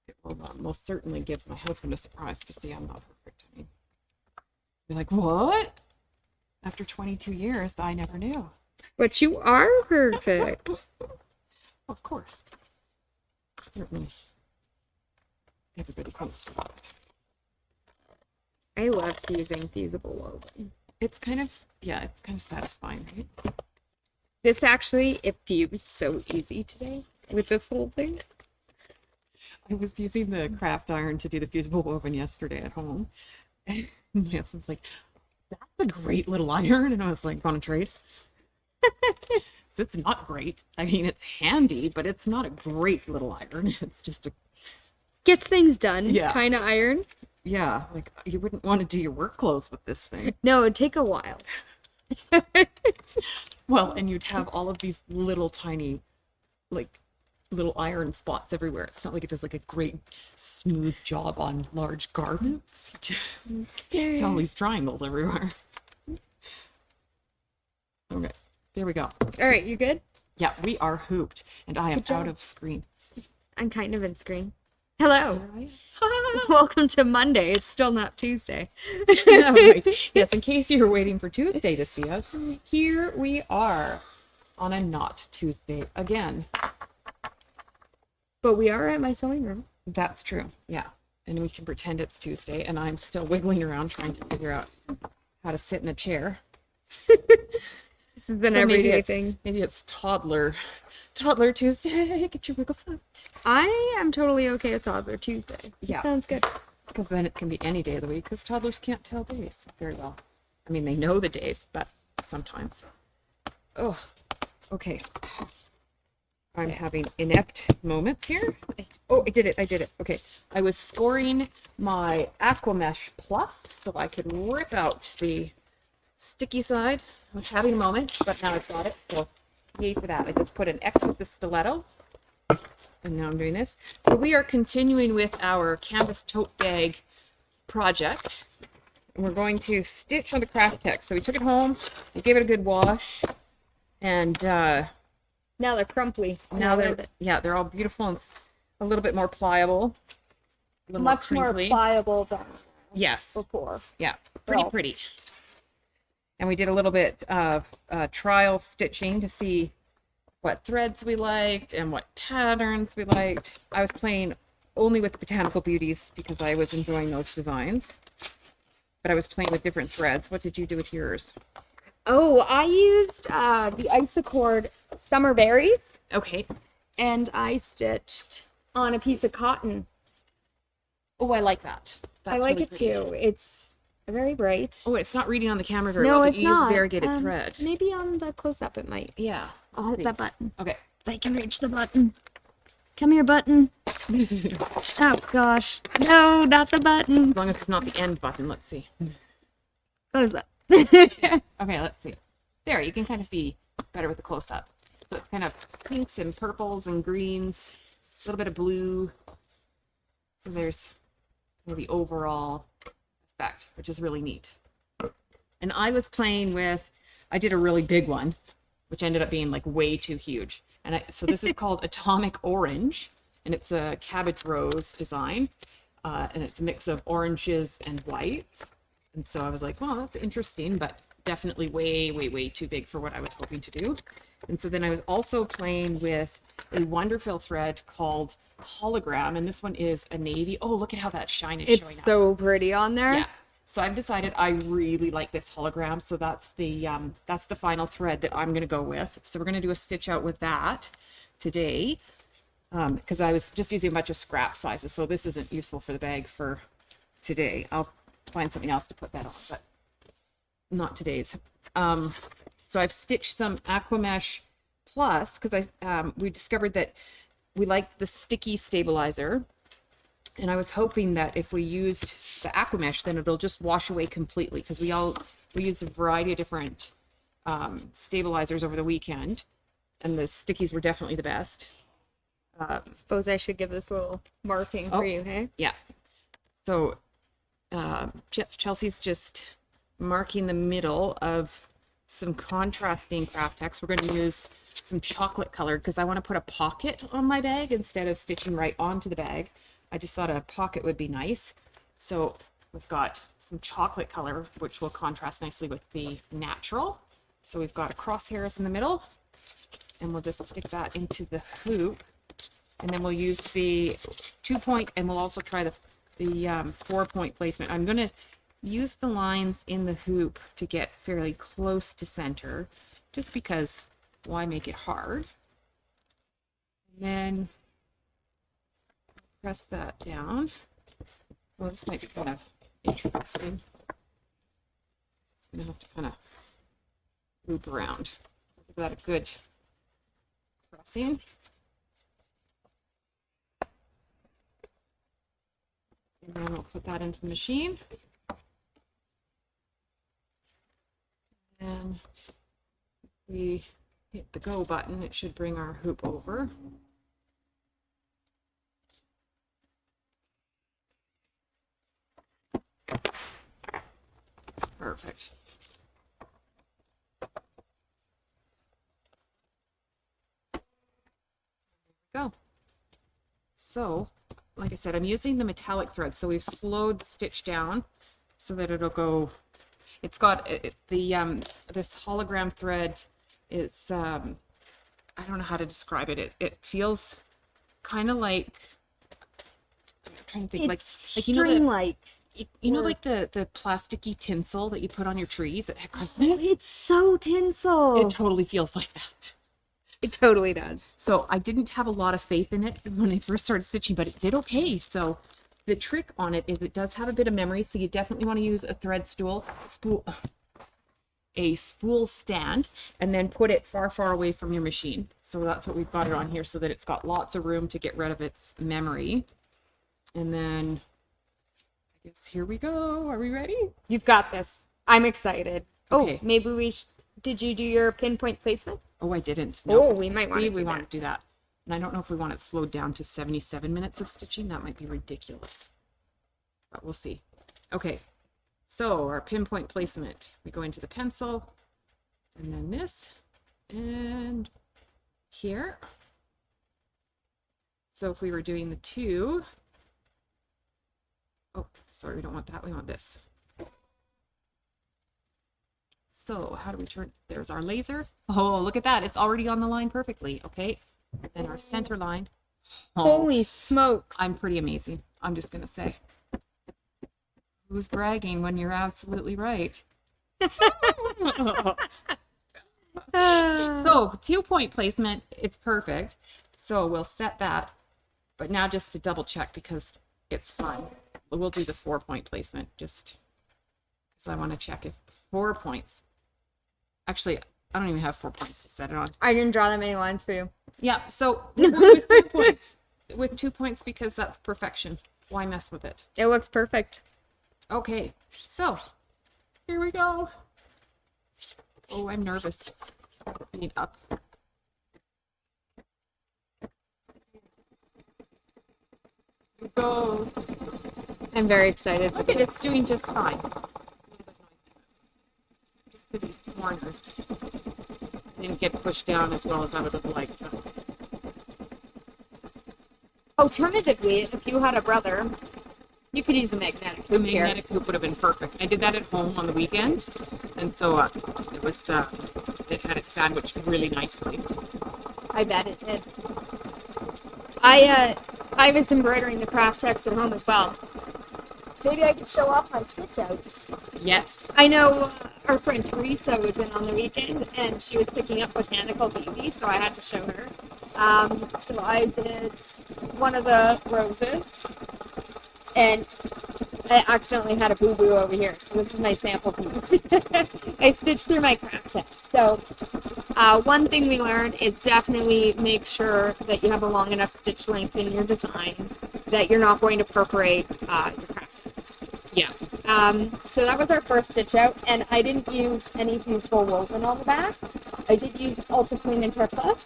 It will most certainly give my husband a surprise to see I'm not perfect. I mean, be like, what? After 22 years, I never knew. But you are perfect. Of course. Certainly. Everybody thinks so. I love using fusible woven. It's kind of satisfying, right? This actually, it fused so easy today with this little thing. I was using the craft iron to do the fusible woven yesterday at home. And my husband's like, that's a great little iron. And I was like, want to trade? So it's not great. I mean, it's handy, but it's not a great little iron. It's just a... Gets things done, Yeah. kind of iron. Yeah, like you wouldn't want to do your work clothes with this thing. No, it'd take a while. Well, and you'd have all of these little tiny, like, little iron spots everywhere. It's not like it does like a great smooth job on large garments. All these triangles everywhere. Okay, there we go. All right, you good? Yeah, we are hooped, and I am Good job. out of screen. I'm kind of in screen. Hello. Right? Welcome to Monday. It's still not Tuesday. Yeah, right. Yes, in case you were waiting for Tuesday to see us, here we are on a not Tuesday again. But we are at my sewing room. That's true. Yeah. And we can pretend it's Tuesday, and I'm still wiggling around trying to figure out how to sit in a chair. This is an So everyday thing. Maybe it's toddler Tuesday. Get your wiggles out. I am totally okay with Toddler Tuesday. Yeah. Sounds good. Because then it can be any day of the week, because toddlers can't tell days very well. I mean, they know the days, but sometimes. Oh, okay. I'm having inept moments here. Oh, I did it. Okay. I was scoring my Aquamesh Plus so I could rip out the sticky side. I was having a moment, but now I've got it, so yay for that. I just put an X with the stiletto, and now I'm doing this. So we are continuing with our canvas tote bag project. And we're going to stitch on the Kraft-Tex. So we took it home, we gave it a good wash, and Now they're crumply. now they're all beautiful and a little bit more pliable. A little much more crinkly. pliable than Yes. before. Yeah, pretty Well. pretty. And we did a little bit of trial stitching to see what threads we liked and what patterns we liked. I was playing only with the Botanical Beauties because I was enjoying those designs. But I was playing with different threads. What did you do with yours? Oh, I used the Isacord Summer Berries, Okay. and I stitched on a piece of cotton. Oh, I like that. That's I like really it pretty. too. It's very bright. Oh, it's not reading on the camera very No, well, but it's you not. use variegated thread. Maybe on the close-up it might. Yeah. I'll hit that button. Okay. If I can reach the button. Come here, button. Oh, gosh. No, not the button. As long as it's not the end button, let's see. Close up. Okay, let's see. There, you can kind of see better with the close-up. So it's kind of pinks and purples and greens, a little bit of blue. So there's the overall effect, which is really neat. And I was playing with, I did a really big one, which ended up being like way too huge. And so this is called Atomic Orange, and it's a cabbage rose design. And it's a mix of oranges and whites. And so I was like, well, that's interesting, but definitely way, way, way too big for what I was hoping to do. And so then I was also playing with a wonderful thread called Hologram, and this one is a navy. Oh, look at how that shine is showing It's up. so pretty on there. Yeah. So I've decided I really like this hologram, so that's the final thread that I'm going to go with. So we're going to do a stitch out with that today, because I was just using a bunch of scrap sizes, so this isn't useful for the bag for today. I'll find something else to put that on, but not today's. So I've stitched some Aquamesh Plus because we discovered that we liked the sticky stabilizer, and I was hoping that if we used the Aquamesh, then it'll just wash away completely, because we used a variety of different stabilizers over the weekend, and the stickies were definitely the best. Suppose I should give this a little marking for you, hey? Yeah. So Chelsea's just marking the middle of some contrasting Kraft-Tex. We're going to use some chocolate colored because I want to put a pocket on my bag instead of stitching right onto the bag. I just thought a pocket would be nice. So we've got some chocolate color, which will contrast nicely with the natural. So we've got a crosshairs in the middle, and we'll just stick that into the hoop. And then we'll use the 2-point, and we'll also try the 4-point placement. I'm going to use the lines in the hoop to get fairly close to center, just because why make it hard? And then press that down. Well, this might be kind of interesting. It's going to have to kind of loop around. Give that a good pressing. And then we'll put that into the machine. And if we hit the go button, it should bring our hoop over. Perfect. There we go. So, like I said, I'm using the metallic thread, so we've slowed the stitch down so that it'll go. It's got this hologram thread. It's I don't know how to describe it. It feels kind of like, I'm trying to think, like you know string-like. You know, like the plasticky tinsel that you put on your trees at Christmas? Oh, it's so tinsel. It totally feels like that. It totally does. So I didn't have a lot of faith in it when I first started stitching, but it did okay. So the trick on it is it does have a bit of memory, so you definitely want to use a thread a spool stand, and then put it far, far away from your machine. So that's what we've got it on here, so that it's got lots of room to get rid of its memory. And then I guess here we go. Are we ready? You've got this. I'm excited. Okay. Oh, maybe we did you do your pinpoint placement? Oh, I didn't. No. Oh, we might want to do we that. want to do that. And I don't know if we want it slowed down to 77 minutes of stitching. That might be ridiculous. But we'll see. Okay. So our pinpoint placement. We go into the pencil, and then this, and here. So if we were doing the 2, oh, sorry, we don't want that. We want this. So how do we turn? There's our laser. Oh, look at that. It's already on the line perfectly. Okay. And our center line. Oh, Holy smokes. I'm pretty amazing. I'm just going to say. Who's bragging when you're absolutely right? So 2-point placement, it's perfect. So we'll set that. But now just to double check, because it's fun, we'll do the 4-point placement just because I want to check if 4 points. Actually, I don't even have 4 points to set it on. I didn't draw that many lines for you. Yeah, so with 2 points. With 2 points, because that's perfection. Why mess with it? It looks perfect. Okay, so here we go. Oh, I'm nervous. Being up. Here we go. I'm very excited. Look at it's doing just fine. Just for these corners. Didn't get pushed down as well as I would have liked. Alternatively, if you had a brother, you could use a magnetic The hoop here. magnetic hoop would have been perfect. I did that at home on the weekend, and so it was it had it sandwiched really nicely. I bet it did. I was embroidering the Kraft-Tex at home as well. Maybe I could show off my stitch outs. Yes. I know our friend Teresa was in on the weekend, and she was picking up Botanical Beauty, so I had to show her. So I did one of the roses, and I accidentally had a boo-boo over here, so this is my sample piece. I stitched through my Kraft-Tex. So one thing we learned is definitely make sure that you have a long enough stitch length in your design that you're not going to perforate your Kraft-Tex. Yeah. So that was our first stitch out, and I didn't use any fusible woven on the back. I did use Ultra Clean and Tear Plus,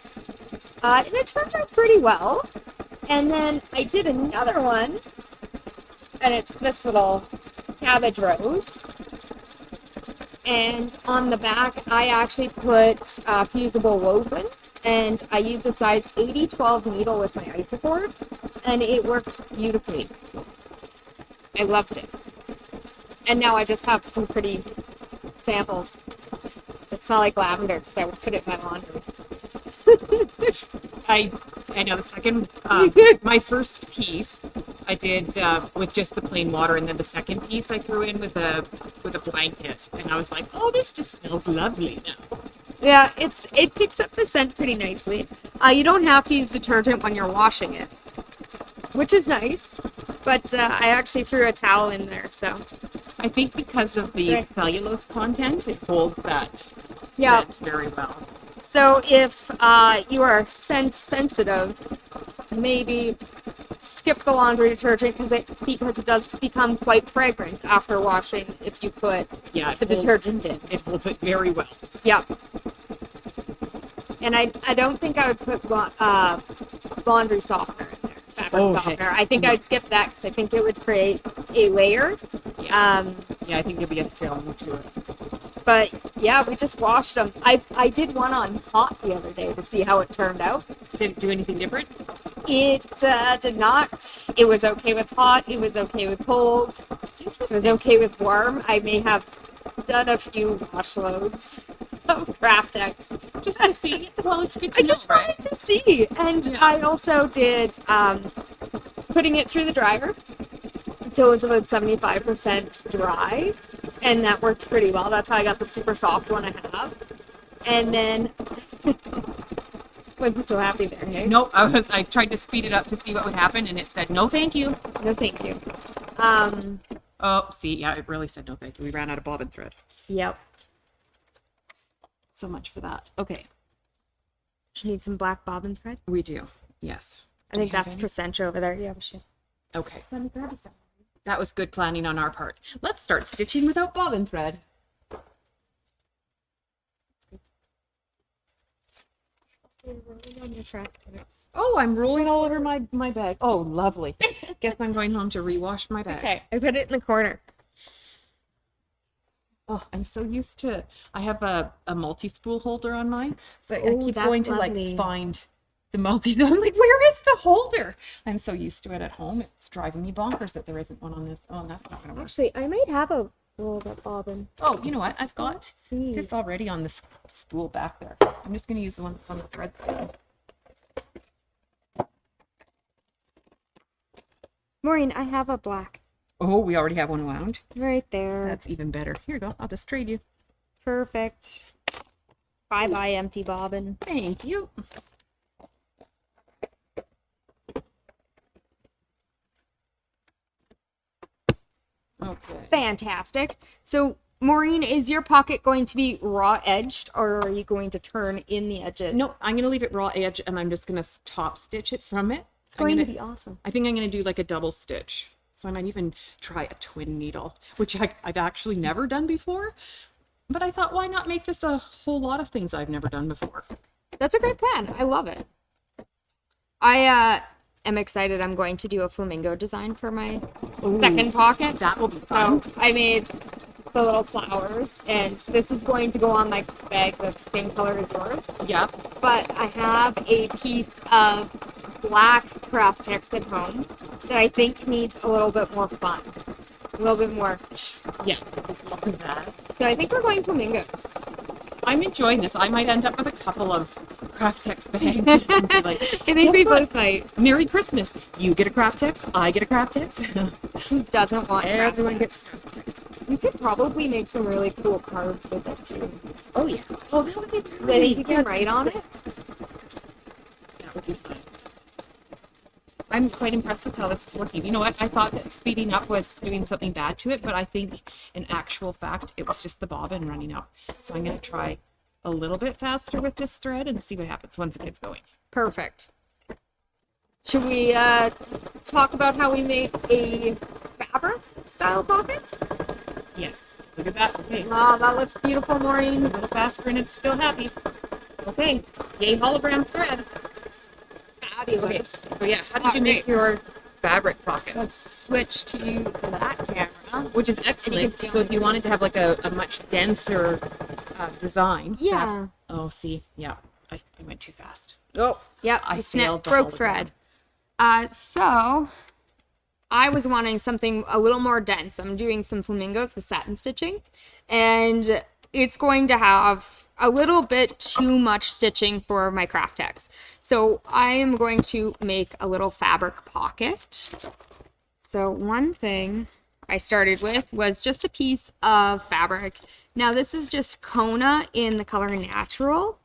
and it turned out pretty well. And then I did another one, and it's this little cabbage rose. And on the back, I actually put fusible woven, and I used a size 80-12 needle with my isocord. and it worked beautifully. I loved it. And now I just have some pretty samples that smell like lavender because I would put it in my laundry. I know the second, my first piece I did with just the plain water, and then the second piece I threw in with a blanket, and I was like, oh, this just smells lovely now. Yeah, it picks up the scent pretty nicely. You don't have to use detergent when you're washing it, which is nice. But I actually threw a towel in there, so. I think because of the Right. cellulose content, it holds that Yeah. scent very well. So if you are scent sensitive, maybe skip the laundry detergent because it does become quite fragrant after washing if you put Yeah, the detergent in. It holds it very well. Yep. And I don't think I would put laundry softener in there. Fabric Okay. softener. I think No. I'd skip that because I think it would create a layer. Yeah, yeah, I think there'd be a film to it. But yeah, we just washed them. I did one on hot the other day to see how it turned out. Did it do anything different? It did not. It was okay with hot. It was okay with cold. It was okay with warm. I may have done a few wash loads of Kraft-Tex. Just to see. Well, it's good to I know, just right? wanted to see. And Yeah. I also did putting it through the dryer until it was about 75% dry. And that worked pretty well. That's how I got the super soft one I have. And then wasn't so happy there, hey? Nope, I tried to speed it up to see what would happen, and it said no thank you. No, thank you. Oh, see, yeah, it really said no thank you. We ran out of bobbin thread. Yep. So much for that. Okay, Do you need some black bobbin thread? we do. Yes. I Do we think have that's any? Placentia over there. Yeah, we should. Okay, Let me grab you some. that was good planning on our part. Let's start stitching without bobbin thread. Oh, I'm rolling all over my bag. Oh, lovely. Guess I'm going home to rewash my bag. Okay, I put it in the corner. Oh, I'm so used to, I have a multi-spool holder on mine. So I Oh, keep that's going to lovely. like find the multi. I'm like, where is the holder? I'm so used to it at home. It's driving me bonkers that there isn't one on this. Oh, that's not going to work. Actually, I might have a rolled up bobbin. Oh, you know what? I've got Let's see. this already on the spool back there. I'm just going to use the one that's on the thread spool. Maureen, I have a black. Oh, we already have one wound. Right there. That's even better. Here you go. I'll just trade you. Perfect. Bye-bye, empty bobbin. Thank you. Okay. Fantastic. So, Maureen, is your pocket going to be raw edged or are you going to turn in the edges? No, I'm going to leave it raw edge and I'm just going to top stitch it from it. It's going to be awesome. I think I'm going to do like a double stitch. So I might even try a twin needle, which I've actually never done before. But I thought, why not make this a whole lot of things I've never done before? That's a great plan. I love it. I am excited. I'm going to do a flamingo design for my second pocket. That will be fun. So I made the little flowers, and this is going to go on my bag that's the same color as yours. Yep. But I have a piece of black Kraft-Tex at home that I think needs a little bit more fun. A little bit more. Yeah. Just a little pizzazz. So I think we're going flamingos. I'm enjoying this. I might end up with a couple of Kraft-Tex bags. And be like, I think "Guess we what? both might. Merry Christmas. You get a Kraft-Tex. I get a Kraft-Tex. Who doesn't want Everyone Kraft-Tex? gets Kraft-Tex. We could probably make some really cool cards with it too. Oh, yeah. Oh, that would be I think really you can write on it. That would be fun. I'm quite impressed with how this is working. You know what? I thought that speeding up was doing something bad to it, but I think in actual fact, it was just the bobbin running out. So I'm going to try a little bit faster with this thread and see what happens once it gets going. Perfect. Should we talk about how we made a fabric style pocket? Yes. Look at that. Okay. Oh, that looks beautiful, Maureen. A little faster and it's still happy. Okay. Yay, hologram thread. Okay. Fabulous. So yeah, how did you make your fabric pocket? Let's switch to that camera. Which is And excellent. you can see So all if you my wanted to have like a much denser design. Yeah. Oh, see. Yeah. I went too fast. Oh, yep. I you failed the broke hologram. thread. So I was wanting something a little more dense. I'm doing some flamingos with satin stitching, and it's going to have a little bit too much stitching for my Kraft-Tex. So I am going to make a little fabric pocket. So one thing I started with was just a piece of fabric. Now this is just Kona in the color Natural,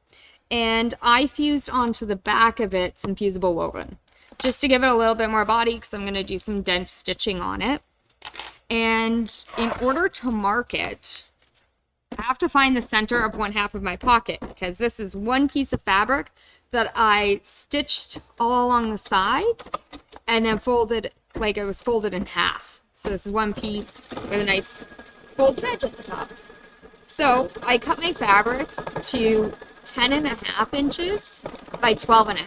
and I fused onto the back of it some fusible woven, just to give it a little bit more body, because I'm going to do some dense stitching on it. And in order to mark it, I have to find the center of one half of my pocket, because this is one piece of fabric that I stitched all along the sides and then folded, like it was folded in half. So this is one piece with a nice folded edge at the top. So I cut my fabric to 10.5 inches by 12.5.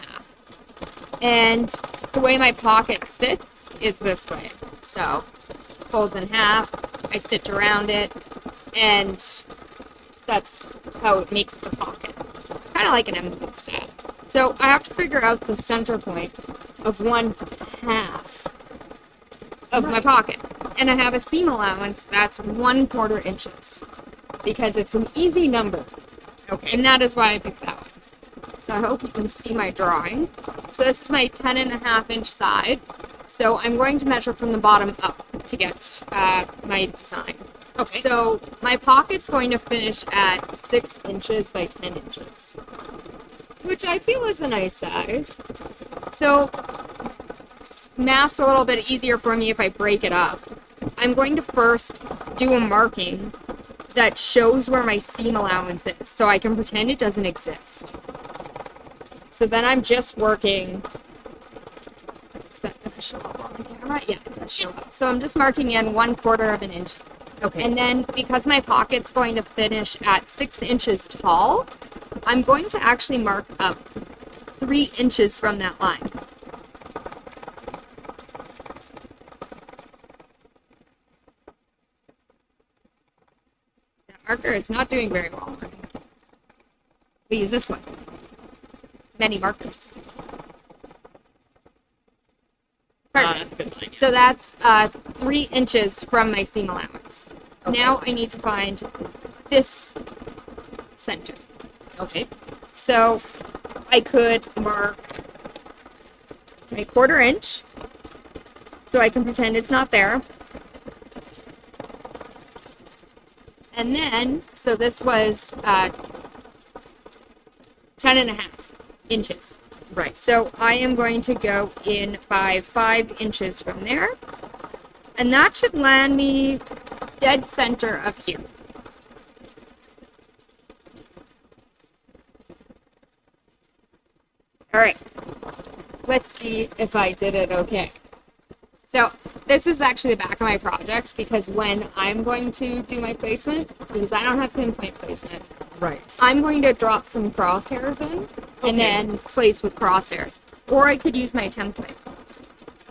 And the way my pocket sits is this way. So folds in half, I stitch around it, and that's how it makes the pocket. Kind of like an envelope stab. So I have to figure out the center point of one half of my pocket. And I have a seam allowance that's 1/4 inches, because it's an easy number. Okay. And that is why I picked that one. So I hope you can see my drawing. So this is my 10.5 inch side. So I'm going to measure from the bottom up to get my design. Okay. So my pocket's going to finish at 6 inches by 10 inches, which I feel is a nice size. So math's a little bit easier for me if I break it up. I'm going to first do a marking that shows where my seam allowance is, so I can pretend it doesn't exist. So then I'm just working. Does that show up on the camera? Yeah, it does show up. So I'm just marking in 1/4 of an inch. Okay. And then because my pocket's going to finish at 6 inches tall, I'm going to actually mark up 3 inches from that line. That marker is not doing very well. We use this one. Many markers. Perfect. That's good. So that's 3 inches from my seam allowance. Okay. Now I need to find this center. Okay. So I could mark my 1/4 inch, so I can pretend it's not there. And then, so this was 10.5 inches. Right. So I am going to go in by 5 inches from there. And that should land me dead center of here. All right. Let's see if I did it okay. So this is actually the back of my project, because when I'm going to do my placement, because I don't have pinpoint placement, Right. I'm going to drop some crosshairs in and then place with crosshairs. Or I could use my template.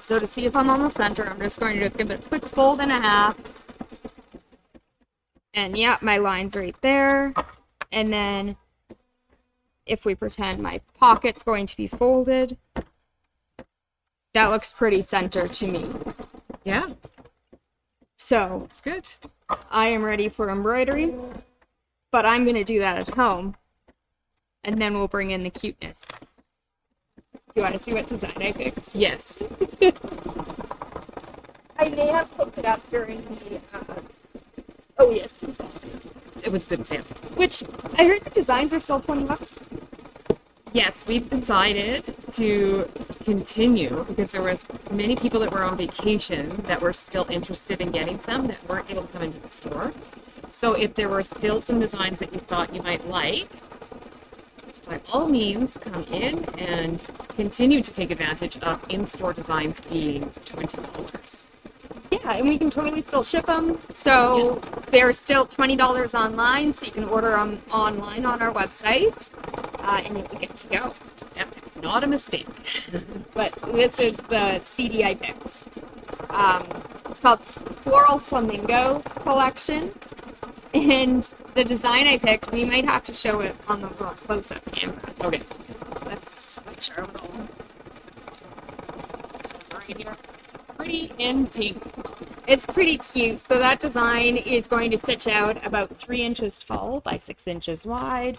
So to see if I'm on the center, I'm just going to give it a quick fold and a half. And yeah, my line's right there. And then if we pretend my pocket's going to be folded, that looks pretty center to me. Yeah. So That's good. I am ready for embroidery, but I'm going to do that at home. And then we'll bring in the cuteness. Do you want to see what design I picked? Yes. I may have picked it up during the OESD sale. It was good sale. Which, I heard the designs are still $20. Yes, we've decided to continue because there was many people that were on vacation that were still interested in getting some that weren't able to come into the store. So if there were still some designs that you thought you might like, by all means, come in and continue to take advantage of in-store designs being $20. Yeah, and we can totally still ship them. So they're still $20 online, so you can order them online on our website, and you'll get to go. Yep, it's not a mistake. But this is the CD I picked. It's called Floral Flamingo Collection. And the design I picked, we might have to show it on the close-up camera. Okay. Let's switch our little right here. Pretty in pink. It's pretty cute. So that design is going to stitch out about 3 inches tall by 6 inches wide.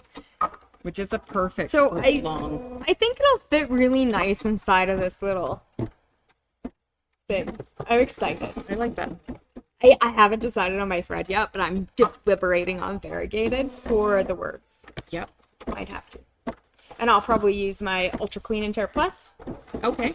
Which is a perfect So long. I think it'll fit really nice inside of this little thing. I'm excited. I like that. I haven't decided on my thread yet, but I'm deliberating on variegated for the words. Yep. Might have to. And I'll probably use my Ultra Clean and Tear Plus. Okay.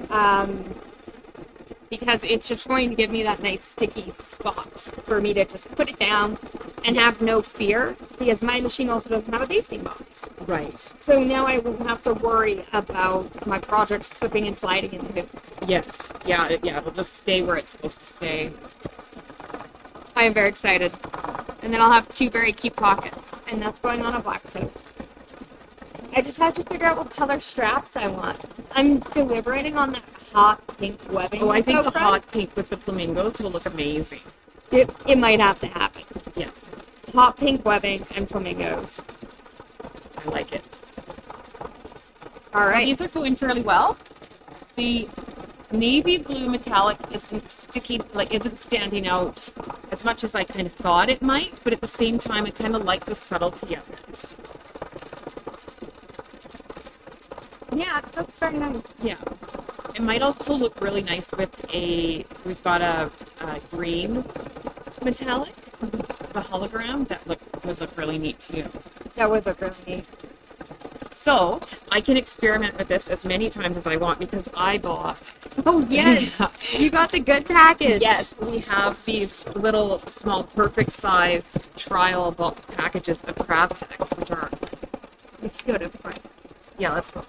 Because it's just going to give me that nice sticky spot for me to just put it down and have no fear, because my machine also doesn't have a basting box. Right. So now I won't have to worry about my project slipping and sliding in the hoop. Yes. Yeah. It'll just stay where it's supposed to stay. I am very excited. And then I'll have 2 very cute pockets, and that's going on a black tote. I just have to figure out what color straps I want. I'm deliberating on the hot pink webbing. Oh, I think out the front. hot pink with the flamingos will look amazing. It might have to happen. Yeah. Hot pink webbing and flamingos. I like it. All right. These are going fairly well. The navy blue metallic isn't standing out as much as I kind of thought it might, but at the same time, I kind of like the subtlety of it. Yeah, that's very nice. Yeah. It might also look really nice with we've got a green metallic, the hologram, would look really neat too. That would look really neat. So I can experiment with this as many times as I want because I bought. Oh, yes. Yeah. You got the good package. Yes, we have these little small perfect size trial bulk packages of Kraft-Tex, which are Go to front. yeah, let's go.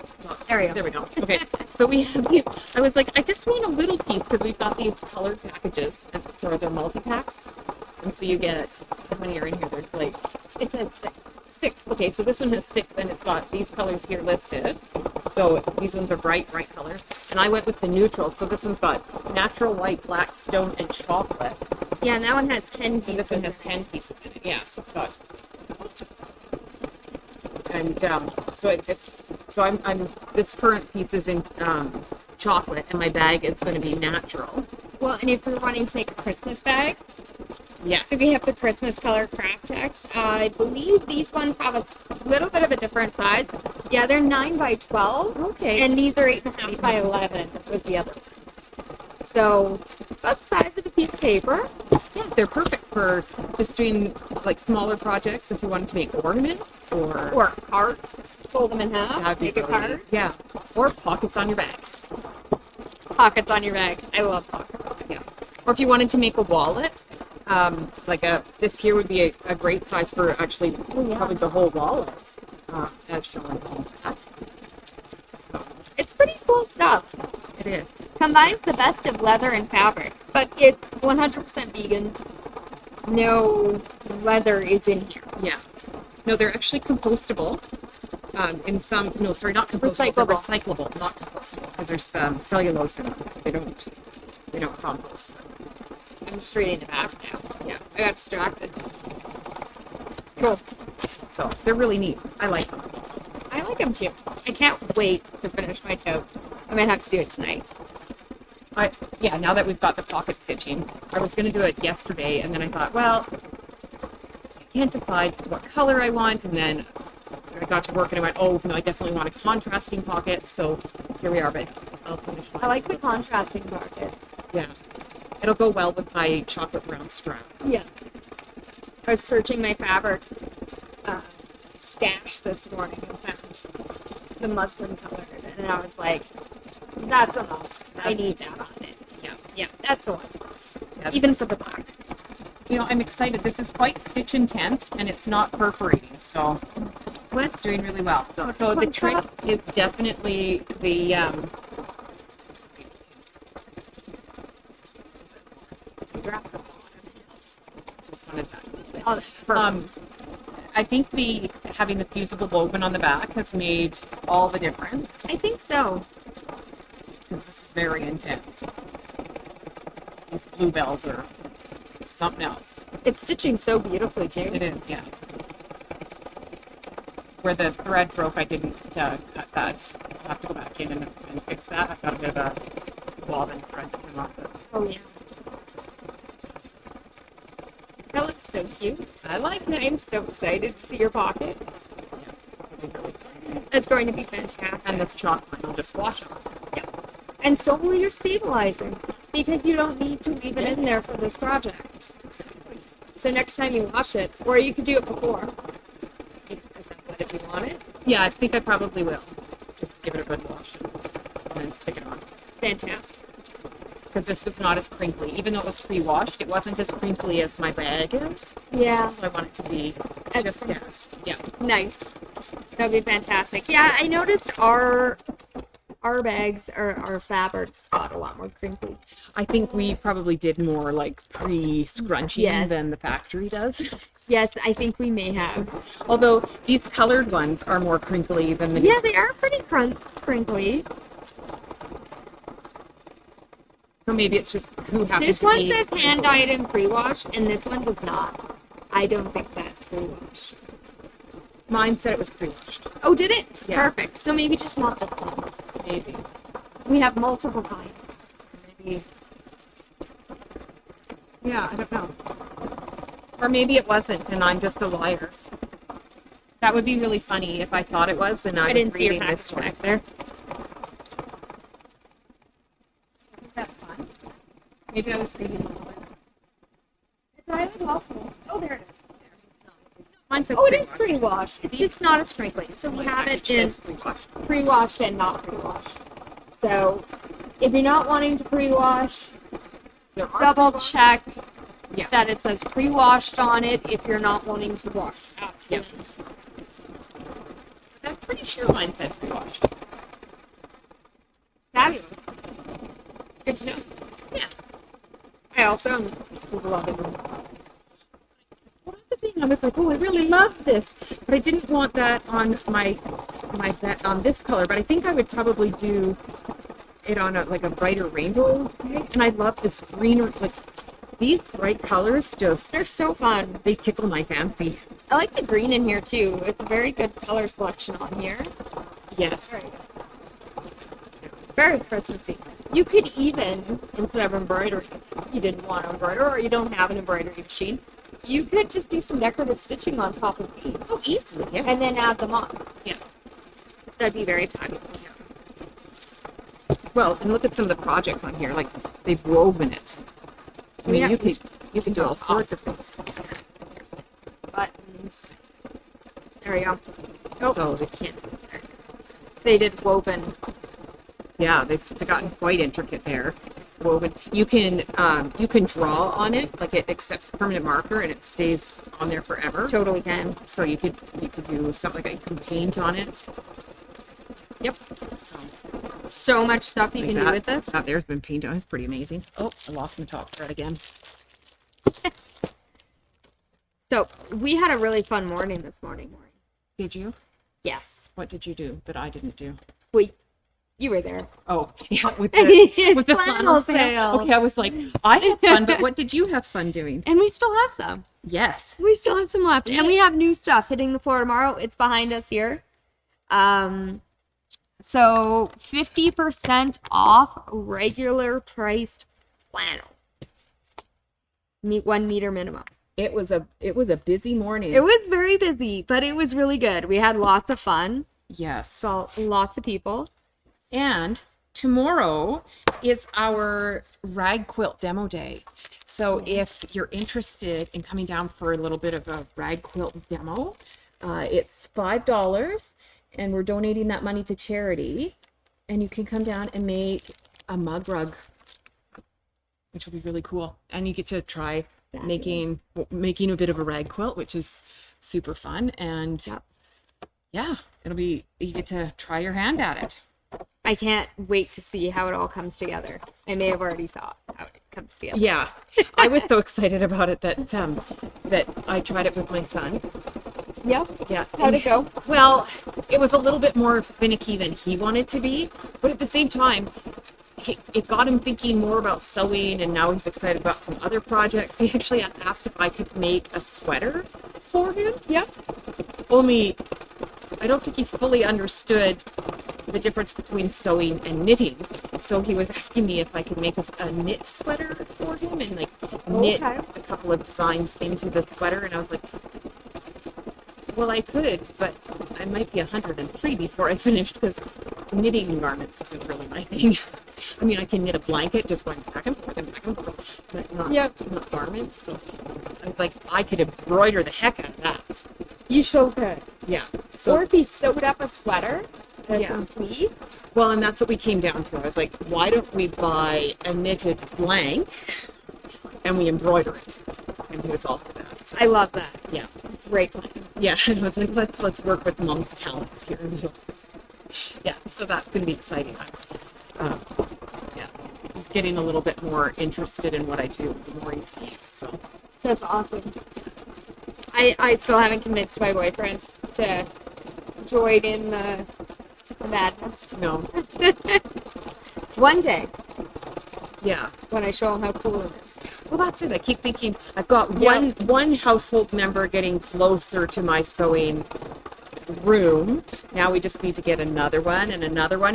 There we go. There we go. Okay, so we have these. I was like, I just want a little piece because we've got these colored packages, and so they're multi-packs. And so you get, how many are in here? There's like It says 6. 6. Okay, so this one has 6, and it's got these colors here listed. So these ones are bright colors. And I went with the neutral. So this one's got natural white, black stone, and chocolate. Yeah, and that one has 10 pieces. And this one has 10 pieces in it. Yeah, so it's got. And I'm this current piece is in chocolate, and my bag is going to be natural. Well, and if you're wanting to make a Christmas bag, Yes. so we have the Christmas color Kraft-Tex. I believe these ones have a little bit of a different size. Yeah, they're 9 by 12. Okay. And these are 8.5 by 11 was the other ones. So about the size of a piece of paper. Yeah, they're perfect for just doing like smaller projects if you wanted to make ornaments Or cards. Fold them in half. That'd be Make a brilliant. card. Yeah, or pockets on your bag. Pockets on your bag. I love pockets on my bag. Or if you wanted to make a wallet, this here would be a great size for actually probably the whole wallet, as shown on the back. So It's pretty cool stuff. it is. Combines the best of leather and fabric, but it's 100% vegan. No leather is in here. Yeah. No, they're actually compostable. In some, no, sorry, not compostable. They're recyclable, not compostable, because there's cellulose in them. So they don't compost. I'm just reading the back now. Yeah. I got distracted. Cool. So they're really neat. I like them. I like them too. I can't wait to finish my tote. I might have to do it tonight. Now that we've got the pocket stitching, I was going to do it yesterday, and then I thought, well, I can't decide what color I want, and then I got to work and I went, oh, no, I definitely want a contrasting pocket, so here we are, but I'll finish mine. I like the contrasting pocket. Yeah. It'll go well with my chocolate brown strap. Yeah. I was searching my fabric stash this morning and found the muslin color, and I was like, that's a must. I need that on it. Yeah. Yeah, that's the one. Yeah, Even for the black. I'm excited. This is quite stitch intense, and it's not perforating, so Let's it's doing really well. go So the close trick up. is definitely the Drop the bottom. just wanted that. Oh, that's perfect. I think having the fusible woven on the back has made all the difference, I think so. because this is very intense. These bluebells are something else. It's stitching so beautifully too. It is, yeah. Where the thread broke, I didn't cut that. I'll have to go back in and fix that. I've got a bit of a bobbin thread that came off it. Oh yeah. That looks so cute. I like it. I'm so excited to see your pocket. Yeah. It's going to be fantastic. And this chocolate will just wash off. Yep. And so will your stabilizer, because you don't need to leave it in there for this project. Exactly. So next time you wash it, or you could do it before. You can disassemble it if you want it. Yeah, I think I probably will. Just give it a good wash and then stick it on. Fantastic. Because this was not as crinkly. Even though it was pre-washed, it wasn't as crinkly as my bag is. Yeah. So I want it to be As just crin- as. Yeah. Nice. That'd be fantastic. Yeah, I noticed our bags or our fabrics got a lot more crinkly. I think we probably did more like pre-scrunching Yes. than the factory does. Yes, I think we may have. Although these colored ones are more crinkly than the Yeah, they are pretty crinkly. So maybe it's just who happens This to one be says hand dyed and pre-washed, and this one does not. I don't think that's pre-washed. Mine said it was pre-washed. Oh, did it? Yeah. Perfect. So maybe just not this one. Maybe. We have multiple kinds. Maybe. Yeah, I don't know. Or maybe it wasn't, and I'm just a liar. That would be really funny if I thought it was, and I was didn't see your reading this package one. back there. Isn't that fun? Maybe I was reading the one. It's highly possible. Oh, there it is. Mine says Oh, it is pre-washed. pre-washed. It's just not as crinkly. So we My have it package in says pre-washed. pre-washed and not pre-washed. So if you're not wanting to pre-wash, There are double pre-washed. check Yeah. that it says pre-washed on it if you're not wanting to wash. Yep. I'm pretty sure mine said pre-washed. Fabulous. Good to know. Yeah. I also am loving this. Well, that's the thing. I was like, oh, I really love this, but I didn't want that on my on this color. But I think I would probably do it on a brighter rainbow bag. And I love this green, like these bright colors. Just They're so fun. they tickle my fancy. I like the green in here too. It's a very good color selection on here. Yes. Very good. Very Christmassy. You could even, instead of embroidery, if you didn't want to embroider or you don't have an embroidery machine, you could just do some decorative stitching on top of these. Oh, easily. Yes. And then add them on. Yeah. That'd be very fabulous. Well, and look at some of the projects on here. Like they've woven it. I mean, Yeah, you can do all sorts of things. Buttons. There we go. Oh, So they can't see it there. They did woven. Yeah, they've gotten quite intricate there. Woven. You can draw on it, like it accepts permanent marker and it stays on there forever. Totally can. So you could do something like that. You can paint on it. Yep. So, So much stuff you like can do that. with this. That there's been painted on. It's pretty amazing. Oh, I lost my top thread again. So we had a really fun morning this morning. Did you? Yes. What did you do that I didn't do? You were there. Oh, yeah, with the Flannel flannel sale. sale. Okay, I was like, I had fun, but what did you have fun doing? And we still have some. Yes. We still have some left. And we have new stuff hitting the floor tomorrow. It's behind us here. So 50% off regular priced flannel. 1 meter minimum. It was a busy morning. It was very busy, but it was really good. We had lots of fun. Yes. Saw lots of people. And tomorrow is our rag quilt demo day. So if you're interested in coming down for a little bit of a rag quilt demo, it's $5 and we're donating that money to charity. And you can come down and make a mug rug, which will be really cool. And you get to try making a bit of a rag quilt, which is super fun. And yeah, you get to try your hand at it. I can't wait to see how it all comes together. I may have already saw how it comes together. Yeah, I was so excited about it that I tried it with my son. Yep. Yeah. How'd it go? Well, it was a little bit more finicky than he wanted to be, but at the same time, it got him thinking more about sewing, and now he's excited about some other projects. He actually asked if I could make a sweater for him. Yep. Only, I don't think he fully understood the difference between sewing and knitting. So he was asking me if I could make a knit sweater for him and like knit Okay. a couple of designs into the sweater. And I was like, well, I could, but I might be 103 before I finished because knitting garments isn't really my thing. I mean, I can knit a blanket just going back and forth and back and forth, but not garments. So I was like, I could embroider the heck out of that. You sure could. Yeah. So Or if he sewed up a sweater and Yeah. some fleece. well, and that's what we came down to. I was like, why don't we buy a knitted blank and we embroider it? And he was all for that. So, I love that. yeah. Great plan. Yeah, I was like, let's work with mom's talents here a little bit. Yeah, so that's going to be exciting. Yeah, he's getting a little bit more interested in what I do the more he sees. So That's awesome. I still haven't convinced my boyfriend to join in the madness. no, One day, yeah. when I show him how cool it is. Well, that's it. I keep thinking I've got Yeah. one household member getting closer to my sewing room. Now we just need to get another one, and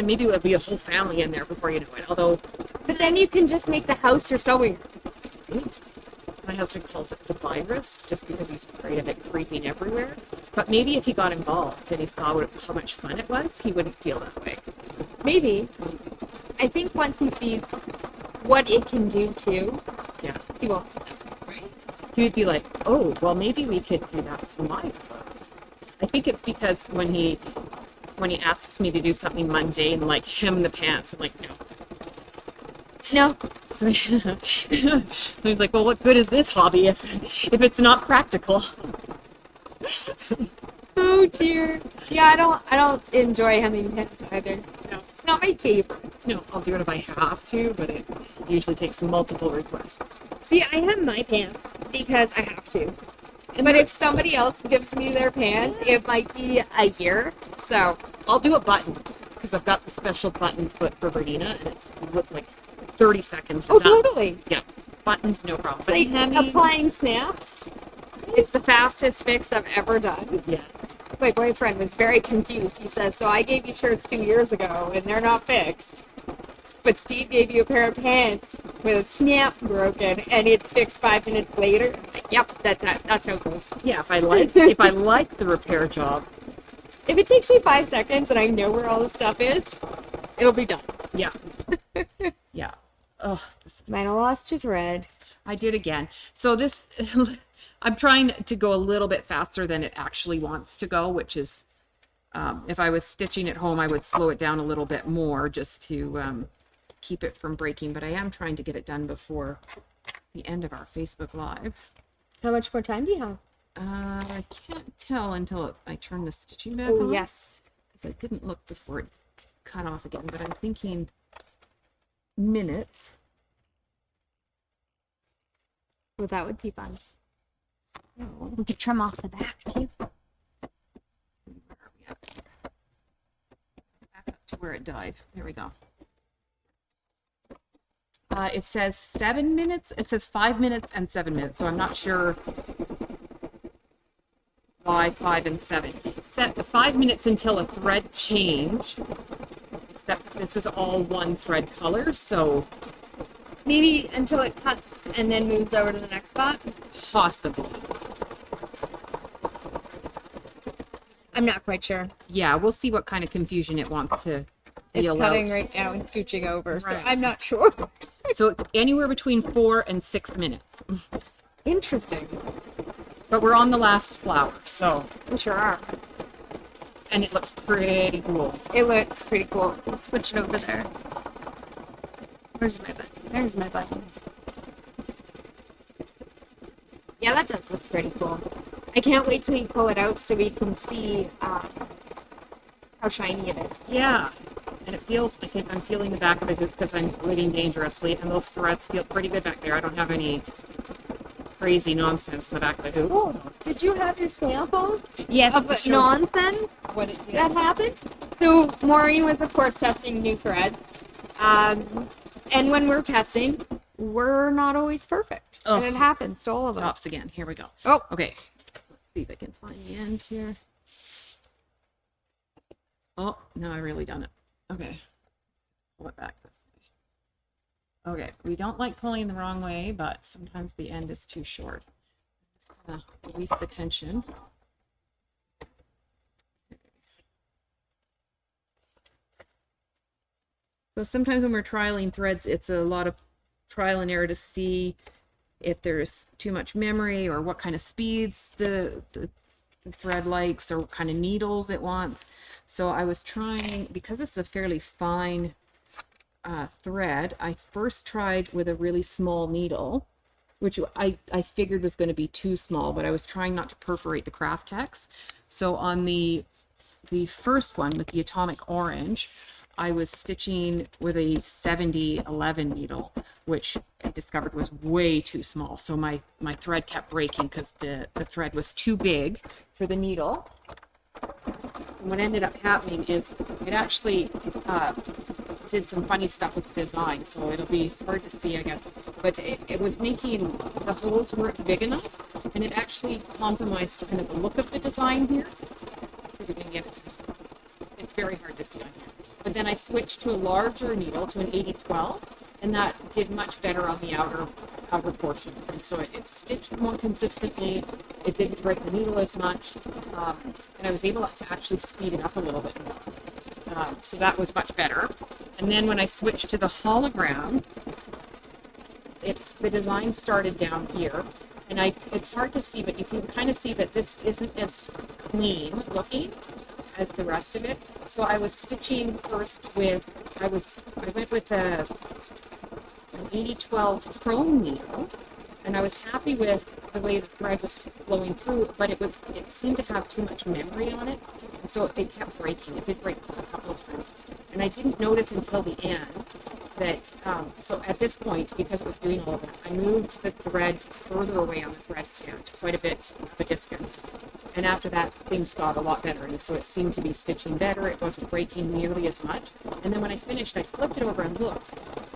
maybe it'll be a whole family in there before you know it. Although, But then you can just make the house your sewing room. right, my husband calls it the virus just because he's afraid of it creeping everywhere. But maybe if he got involved and he saw how much fun it was, he wouldn't feel that way. Maybe. I think once he sees what it can do too, Yeah, he won't. right. He would be like, oh, well, maybe we could do that to my clothes. I think it's because when he asks me to do something mundane like hem the pants, I'm like, no. No. So, so he's like, well, what good is this hobby if it's not practical? Oh dear. Yeah, I don't enjoy hemming pants either. No, it's not my favorite. No, I'll do it if I have to, but it usually takes multiple requests. See, I hem my pants because I have to. But if somebody else gives me their pants, it might be a year. So I'll do a button because I've got the special button foot for Bernina, and it's with like 30 seconds. we're oh, done. totally. Yeah, buttons, no problem. It's like applying snaps. It's the fastest fix I've ever done. Yeah. My boyfriend was very confused. He says, so I gave you shirts 2 years ago and they're not fixed. But Steve gave you a pair of pants with a snap broken and it's fixed 5 minutes later. I'm like, yep, that's how it goes. Yeah, if I like the repair job, If it takes me 5 seconds and I know where all the stuff is, it'll be done. yeah, yeah. Oh, Might have lost his red. I did again. So this, I'm trying to go a little bit faster than it actually wants to go, which is, if I was stitching at home, I would slow it down a little bit more just to keep it from breaking. But I am trying to get it done before the end of our Facebook Live. How much more time do you have? I can't tell until I turn the stitching back Oh, on. yes. Because I didn't look before it cut off again, but I'm thinking minutes. Well, that would be fun. So, We could trim off the back, too. where are we at? Back up to where it died. There we go. It says 7 minutes. It says 5 minutes and 7 minutes. So I'm not sure why 5 and 7. Set the 5 minutes until a thread change. Except this is all one thread color, so Maybe until it cuts and then moves over to the next spot. possibly. I'm not quite sure. Yeah, we'll see what kind of confusion it wants to It's deal cutting out. right now and scooching over, so Right. I'm not sure. So anywhere between 4 and 6 minutes. Interesting. But we're on the last flower, so, We sure are. and it looks pretty cool. It looks pretty cool. Let's switch it over there. Where's my button? There's my button. Yeah, that does look pretty cool. I can't wait till you pull it out so we can see how shiny it is. Yeah, and it feels, I think I'm feeling the back of it because I'm living dangerously, and those threads feel pretty good back there. I don't have any crazy nonsense in the back of the hoop. Oh, did you have your sample Yes, of to show nonsense what it did. that happened? So Maureen was, of course, testing new threads. And when we're testing, we're not always perfect. Oh. And it happens to all of us. Stops again. Here we go. Oh, Okay, let's see if I can find the end here. Oh, no, I really done it. Okay, pull it back this way. Okay, we don't like pulling the wrong way, but sometimes the end is too short. Just gonna release the tension. So sometimes when we're trialing threads, it's a lot of trial and error to see if there's too much memory or what kind of speeds the thread likes or what kind of needles it wants. So I was trying, because this is a fairly fine thread, I first tried with a really small needle, which I figured was going to be too small, but I was trying not to perforate the Kraft-Tex. So on the first one with the atomic orange, I was stitching with a 70-11 needle, which I discovered was way too small. So my thread kept breaking because the thread was too big for the needle. And what ended up happening is it actually did some funny stuff with the design. So it'll be hard to see, I guess. But it was making, the holes weren't big enough, and it actually compromised kind of the look of the design here. Let's see if we can get it to, it's very hard to see on here. But then I switched to a larger needle, to an 80-12, and that did much better on the outer portions. And so it stitched more consistently. It didn't break the needle as much, and I was able to actually speed it up a little bit more. So that was much better. And then when I switched to the hologram, the design started down here, and it's hard to see, but you can kind of see that this isn't as clean looking as the rest of it. So I was stitching first with, I went with an 80-12 chrome needle, and I was happy with the way the thread was flowing through, but it seemed to have too much memory on it, and so it kept breaking. It did break a couple of times, and I didn't notice until the end that, so at this point, because it was doing all of that, I moved the thread further away on the thread stand, quite a bit of a distance. And after that, things got a lot better. And so it seemed to be stitching better. It wasn't breaking nearly as much. And then when I finished, I flipped it over and looked.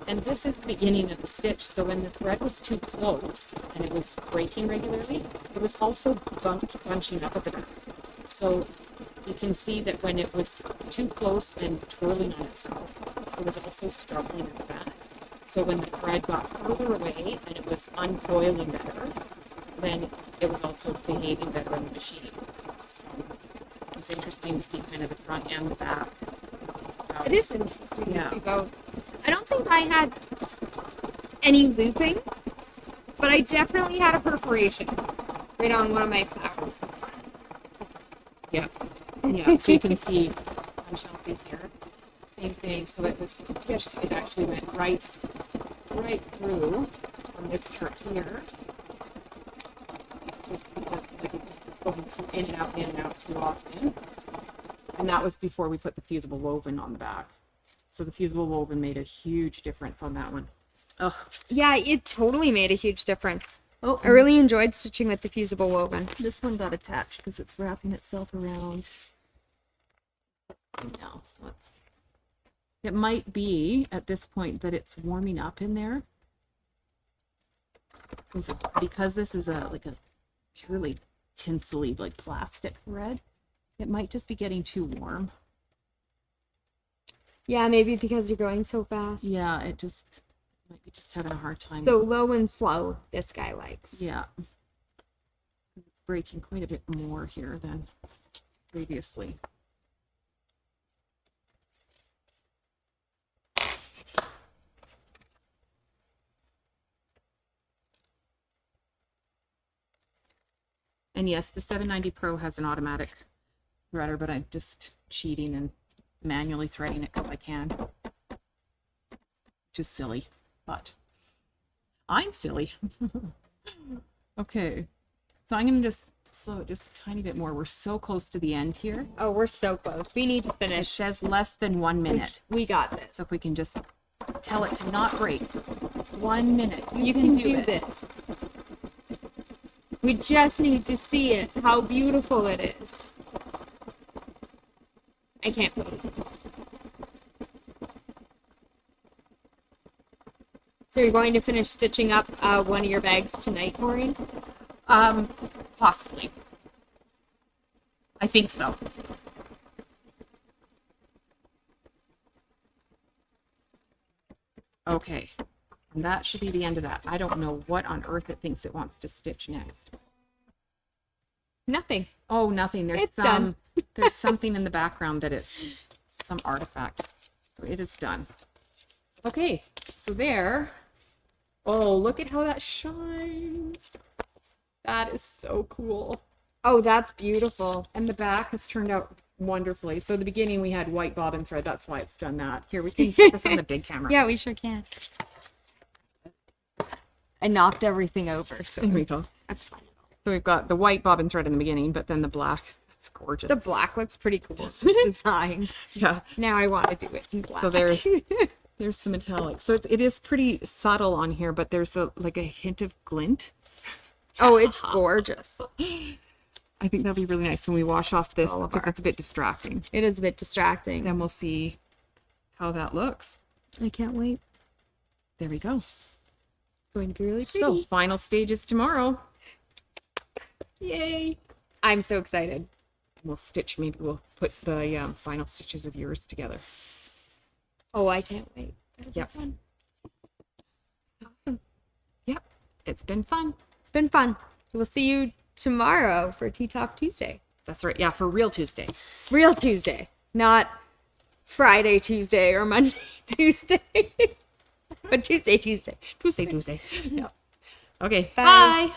And this is the beginning of the stitch. So when the thread was too close and it was breaking regularly, it was also bunching up at the back. So you can see that when it was too close and twirling on itself, it was also struggling at the back. So when the thread got further away and it was uncoiling better, then it was also behaving better in the machine. So it was interesting to see kind of the front and the back. It is interesting to see both. I don't think I had any looping, but I definitely had a perforation right on one of my flowers. Yeah. Yeah, so you can see on Chelsea's here, same thing. So it was pushed, it actually went right through on this part here. Just because like, it just was going in and out too often. And that was before we put the fusible woven on the back. So the fusible woven made a huge difference on that one. Ugh. Yeah, it totally made a huge difference. Oh, I really enjoyed stitching with the fusible woven. This one got attached because it's wrapping itself around. Now, so it might be at this point that it's warming up in there. Because this is like a purely tinsely like plastic thread, it might just be getting too warm. Yeah, maybe because you're going so fast. Yeah, it might be just having a hard time. So low and slow, this guy likes. Yeah. It's breaking quite a bit more here than previously. And yes, the 790 Pro has an automatic threader, but I'm just cheating and manually threading it because I can. Which is silly, but I'm silly. Okay, so I'm going to just slow it just a tiny bit more. We're so close to the end here. Oh, we're so close. We need to It finish. says less than 1 minute. We got this. So if we can just tell it to not break. 1 minute. You can do it. this. We just need to see it, how beautiful it is. I can't believe it. So you're going to finish stitching up one of your bags tonight, Maureen? Possibly. I think so. Okay. And that should be the end of that. I don't know what on earth it thinks it wants to stitch next. Nothing. Oh, nothing. There's It's done. there's something in the background that some artifact. So it is done. Okay. So there. Oh, look at how that shines. That is so cool. Oh, that's beautiful. And the back has turned out wonderfully. So at the beginning we had white bobbin thread. That's why it's done that. Here, we can focus on the big camera. Yeah, we sure can. I knocked everything over, so There we go. that's fine. So we've got the white bobbin thread in the beginning, but then the black. It's gorgeous. The black looks pretty cool. This design. Yeah. Now I want to do it in black. So there's the metallic. So it is pretty subtle on here, but there's like a hint of glint. Oh, it's gorgeous. I think that'll be really nice when we wash off this All of because our- it's a bit distracting. It is a bit distracting. Then we'll see how that looks. I can't wait. There we go. It's going to be really So pretty. final stages tomorrow. Yay. I'm so excited. We'll stitch. Maybe we'll put the final stitches of yours together. Oh, I can't wait. That'll be Yep. fun. Awesome. Yep. It's been fun. It's been fun. We'll see you tomorrow for Tea Talk Tuesday. That's right. Yeah, for Real Tuesday. Real Tuesday, not Friday, Tuesday, or Monday, Tuesday. But Tuesday. Tuesday. Yeah. Okay. Bye. Bye.